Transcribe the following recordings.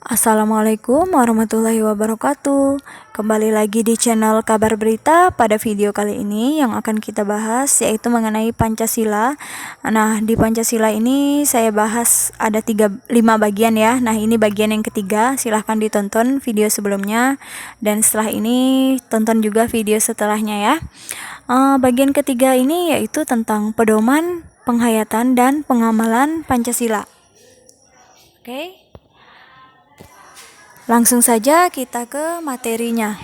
Assalamualaikum warahmatullahi wabarakatuh. Kembali lagi di channel Kabar Berita. Pada video kali ini yang akan kita bahas yaitu mengenai Pancasila. Nah, di Pancasila ini saya bahas ada 5 bagian ya. Nah, ini bagian yang ketiga. Silahkan ditonton video sebelumnya dan setelah ini tonton juga video setelahnya ya. Bagian ketiga ini yaitu tentang pedoman, penghayatan dan pengamalan Pancasila. Oke. Langsung saja kita ke materinya.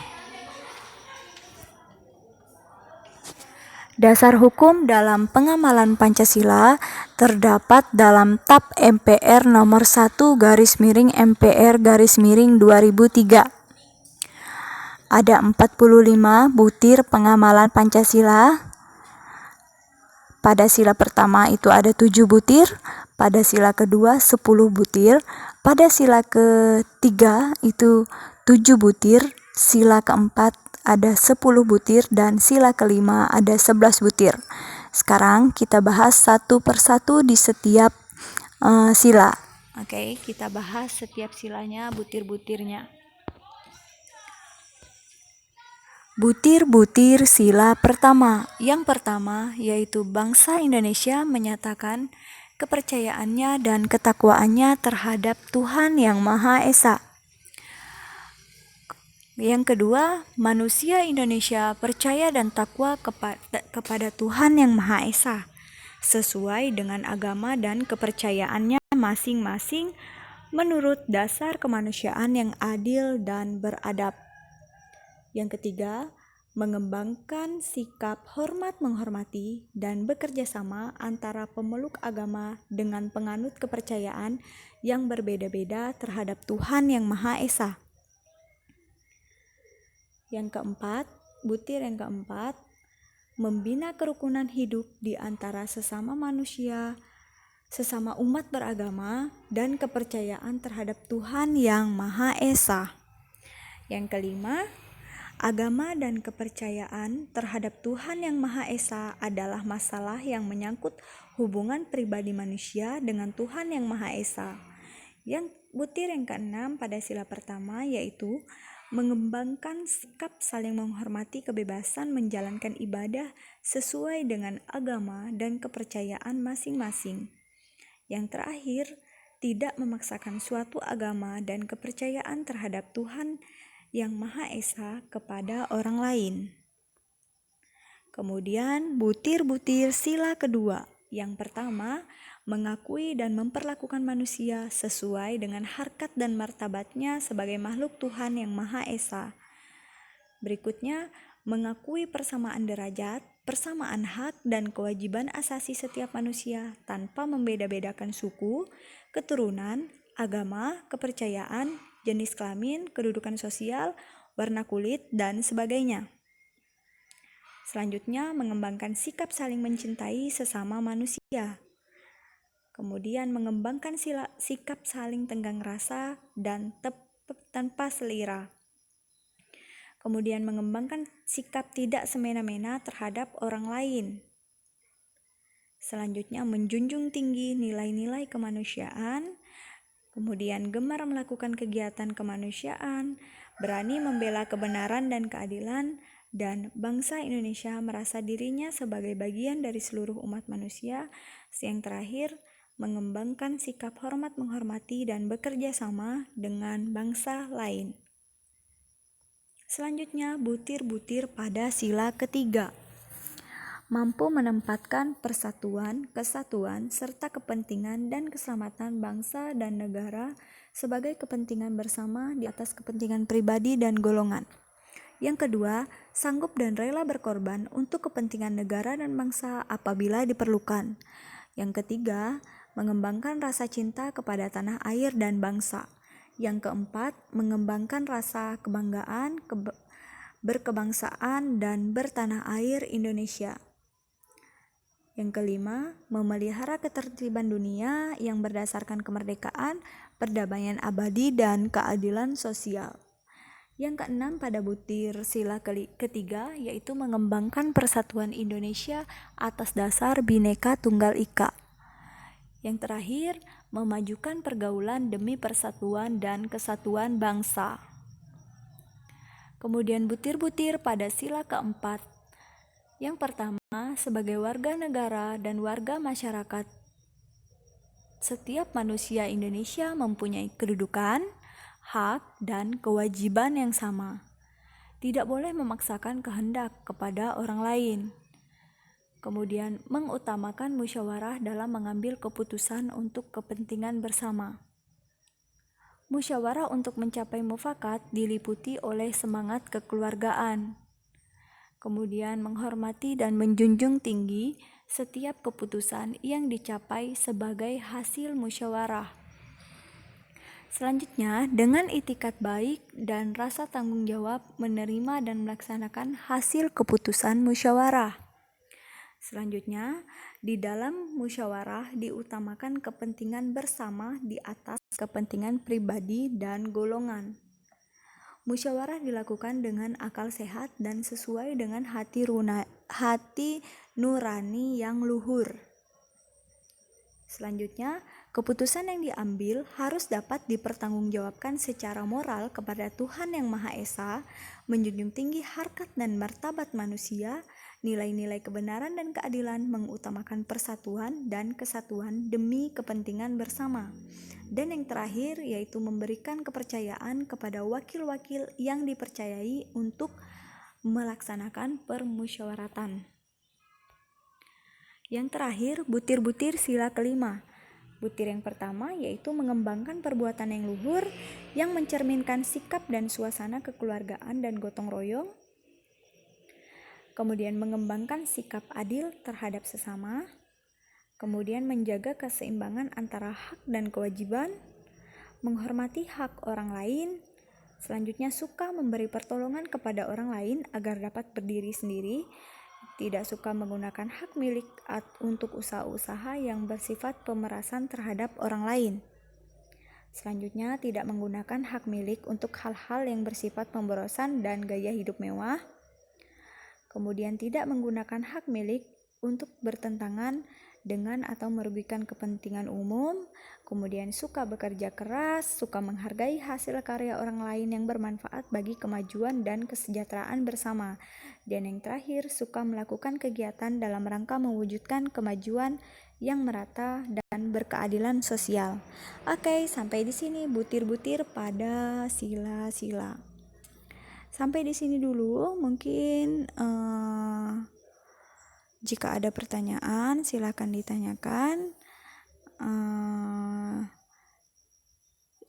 Dasar hukum dalam pengamalan Pancasila terdapat dalam TAP MPR nomor 1/MPR/2003. Ada 45 butir pengamalan Pancasila. Pada sila pertama itu ada 7 butir, pada sila kedua 10 butir, pada sila ketiga itu 7 butir, sila keempat ada 10 butir, dan sila kelima ada 11 butir. Sekarang kita bahas satu persatu di setiap sila. Oke, kita bahas setiap silanya, butir-butirnya. Butir-butir sila pertama. Yang pertama yaitu bangsa Indonesia menyatakan kepercayaannya dan ketakwaannya terhadap Tuhan Yang Maha Esa. Yang kedua, manusia Indonesia percaya dan takwa kepada Tuhan Yang Maha Esa sesuai dengan agama dan kepercayaannya masing-masing menurut dasar kemanusiaan yang adil dan beradab. Yang ketiga, mengembangkan sikap hormat menghormati dan bekerja sama antara pemeluk agama dengan penganut kepercayaan yang berbeda-beda terhadap Tuhan Yang Maha Esa. Yang keempat, butir yang keempat, membina kerukunan hidup di antara sesama manusia, sesama umat beragama, dan kepercayaan terhadap Tuhan Yang Maha Esa. Yang kelima, agama dan kepercayaan terhadap Tuhan Yang Maha Esa adalah masalah yang menyangkut hubungan pribadi manusia dengan Tuhan Yang Maha Esa. Yang butir yang keenam pada sila pertama yaitu mengembangkan sikap saling menghormati kebebasan menjalankan ibadah sesuai dengan agama dan kepercayaan masing-masing. Yang terakhir, tidak memaksakan suatu agama dan kepercayaan terhadap Tuhan Yang Maha Esa kepada orang lain. Kemudian butir-butir sila kedua. Yang pertama, mengakui dan memperlakukan manusia sesuai dengan harkat dan martabatnya sebagai makhluk Tuhan Yang Maha Esa. Berikutnya, mengakui persamaan derajat, persamaan hak dan kewajiban asasi setiap manusia tanpa membeda-bedakan suku, keturunan, agama, kepercayaan, jenis kelamin, kedudukan sosial, warna kulit, dan sebagainya. Selanjutnya, mengembangkan sikap saling mencintai sesama manusia. Kemudian, mengembangkan sikap saling tenggang rasa dan tanpa selera. Kemudian, mengembangkan sikap tidak semena-mena terhadap orang lain. Selanjutnya, menjunjung tinggi nilai-nilai kemanusiaan. Kemudian gemar melakukan kegiatan kemanusiaan, berani membela kebenaran dan keadilan, dan bangsa Indonesia merasa dirinya sebagai bagian dari seluruh umat manusia. Yang terakhir, mengembangkan sikap hormat menghormati dan bekerja sama dengan bangsa lain. Selanjutnya, butir-butir pada sila ketiga. Mampu menempatkan persatuan, kesatuan, serta kepentingan dan keselamatan bangsa dan negara sebagai kepentingan bersama di atas kepentingan pribadi dan golongan. Yang kedua, sanggup dan rela berkorban untuk kepentingan negara dan bangsa apabila diperlukan. Yang ketiga, mengembangkan rasa cinta kepada tanah air dan bangsa. Yang keempat, mengembangkan rasa kebanggaan, berkebangsaan dan bertanah air Indonesia. Yang kelima, memelihara ketertiban dunia yang berdasarkan kemerdekaan, perdamaian abadi, dan keadilan sosial. Yang keenam pada butir sila ketiga yaitu mengembangkan persatuan Indonesia atas dasar Bhinneka Tunggal Ika. Yang terakhir, memajukan pergaulan demi persatuan dan kesatuan bangsa. Kemudian butir-butir pada sila keempat. Yang pertama, sebagai warga negara dan warga masyarakat, setiap manusia Indonesia mempunyai kedudukan, hak, dan kewajiban yang sama. Tidak boleh memaksakan kehendak kepada orang lain. Kemudian, mengutamakan musyawarah dalam mengambil keputusan untuk kepentingan bersama. Musyawarah untuk mencapai mufakat diliputi oleh semangat kekeluargaan. Kemudian, menghormati dan menjunjung tinggi setiap keputusan yang dicapai sebagai hasil musyawarah. Selanjutnya, dengan itikat baik dan rasa tanggung jawab menerima dan melaksanakan hasil keputusan musyawarah. Selanjutnya, di dalam musyawarah diutamakan kepentingan bersama di atas kepentingan pribadi dan golongan. Musyawarah dilakukan dengan akal sehat dan sesuai dengan hati nurani yang luhur. Selanjutnya, keputusan yang diambil harus dapat dipertanggungjawabkan secara moral kepada Tuhan Yang Maha Esa, menjunjung tinggi harkat dan martabat manusia, nilai-nilai kebenaran dan keadilan, mengutamakan persatuan dan kesatuan demi kepentingan bersama. Dan yang terakhir yaitu memberikan kepercayaan kepada wakil-wakil yang dipercayai untuk melaksanakan permusyawaratan. Yang terakhir, butir-butir sila kelima. Butir yang pertama yaitu mengembangkan perbuatan yang luhur yang mencerminkan sikap dan suasana kekeluargaan dan gotong royong. Kemudian mengembangkan sikap adil terhadap sesama. Kemudian menjaga keseimbangan antara hak dan kewajiban. Menghormati hak orang lain. Selanjutnya suka memberi pertolongan kepada orang lain agar dapat berdiri sendiri. Tidak suka menggunakan hak milik untuk usaha-usaha yang bersifat pemerasan terhadap orang lain. Selanjutnya, tidak menggunakan hak milik untuk hal-hal yang bersifat pemborosan dan gaya hidup mewah. Kemudian, tidak menggunakan hak milik untuk bertentangan dengan atau merugikan kepentingan umum. Kemudian suka bekerja keras, suka menghargai hasil karya orang lain yang bermanfaat bagi kemajuan dan kesejahteraan bersama. Dan yang terakhir, suka melakukan kegiatan dalam rangka mewujudkan kemajuan yang merata dan berkeadilan sosial. Oke, sampai di sini butir-butir pada sila-sila. Sampai di sini dulu, mungkin jika ada pertanyaan, silakan ditanyakan.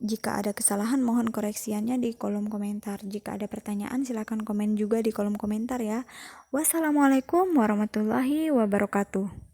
Jika ada kesalahan, mohon koreksiannya di kolom komentar. Jika ada pertanyaan, silakan komen juga di kolom komentar ya. Wassalamualaikum warahmatullahi wabarakatuh.